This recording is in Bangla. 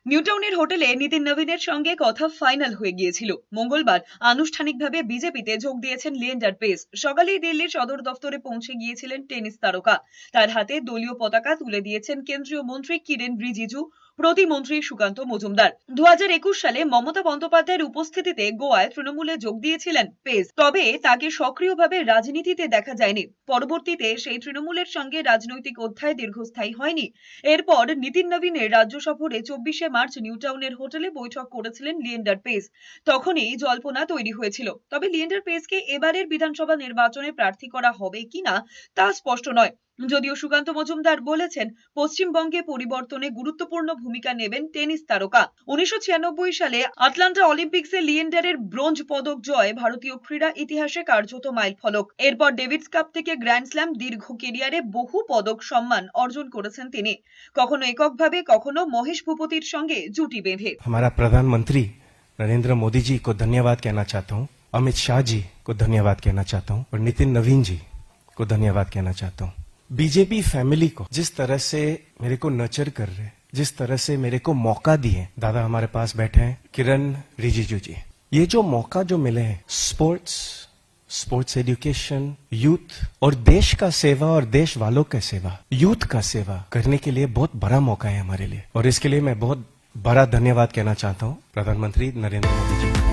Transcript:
নিউটাউনের হোটেলে নীতিন নবীনের সঙ্গে কথা ফাইনাল হয়ে গিয়েছিল। মঙ্গলবার আনুষ্ঠানিকভাবে বিজেপিতে যোগ দিয়েছেন লিয়েন্ডার পেস। সকালেই দিল্লির সদর দফতরে পৌঁছে গিয়েছিলেন টেনিস তারকা। তার হাতে দলীয় পতাকা তুলে দিয়েছেন কেন্দ্রীয় মন্ত্রী কিরেন রিজিজু, প্রতিমন্ত্রী সুকান্ত মজুমদার। 2021 সালে মমতা বন্দ্যোপাধ্যায়ের উপস্থিতিতে গোয়ায় তৃণমূলে যোগ দিয়েছিলেন পেস, তবে তাকে সক্রিয়ভাবে রাজনীতিতে দেখা যায়নি। পরবর্তীতে সেই তৃণমূলের সঙ্গে রাজনৈতিক অধ্যায় দীর্ঘস্থায়ী হয়নি। এরপর নীতিন নবীনের রাজ্য সফরে 24শে মার্চ নিউটাউনের হোটেলে বৈঠক করেছিলেন লিয়েন্ডার পেস। তখনই জল্পনা তৈরি হয়েছিল, তবে লিয়েন্ডার পেসকে এবারের বিধানসভা নির্বাচনে প্রার্থী করা হবে কিনা তা স্পষ্ট নয়। যদিও সুকান্ত মজুমদার বলেছেন, পশ্চিমবঙ্গে পরিবর্তনে গুরুত্বপূর্ণ ভূমিকা নেবেন টেনিস তারকা। 1996 সালে আটলান্টা অলিম্পিক্সে লিয়েন্ডারের ব্রোঞ্জ পদক জয় ভারতীয় ক্রীড়া ইতিহাসে কার্যত মাইলফলক। এরপর ডেভিডস কাপ থেকে গ্র্যান্ড স্ল্যাম, দীর্ঘ কেরিয়ারে বহু পদক সম্মান অর্জন করেছেন তিনি, কখনো এককভাবে, কখনো মহেশ ভূপতির সঙ্গে জুটি বেঁধে। हमारा प्रधानमंत्री नरेंद्र मोदी जी को धन्यवाद कहना चाहता हूँ, अमित शाह जी को धन्यवाद कहना चाहता हूँ और नितिन नवीन जी को धन्यवाद कहना चाहता हूँ। बीजेपी फैमिली को जिस तरह से मेरे को नर्चर कर रहे, जिस तरह से मेरे को मौका दिए, दादा हमारे पास बैठे हैं किरण रिजिजू जी, ये जो मौका जो मिले हैं स्पोर्ट्स एजुकेशन, यूथ और देश का सेवा और देश वालों का सेवा, यूथ का सेवा करने के लिए बहुत बड़ा मौका है हमारे लिए, और इसके लिए मैं बहुत बड़ा धन्यवाद कहना चाहता हूँ प्रधानमंत्री नरेंद्र मोदी जी।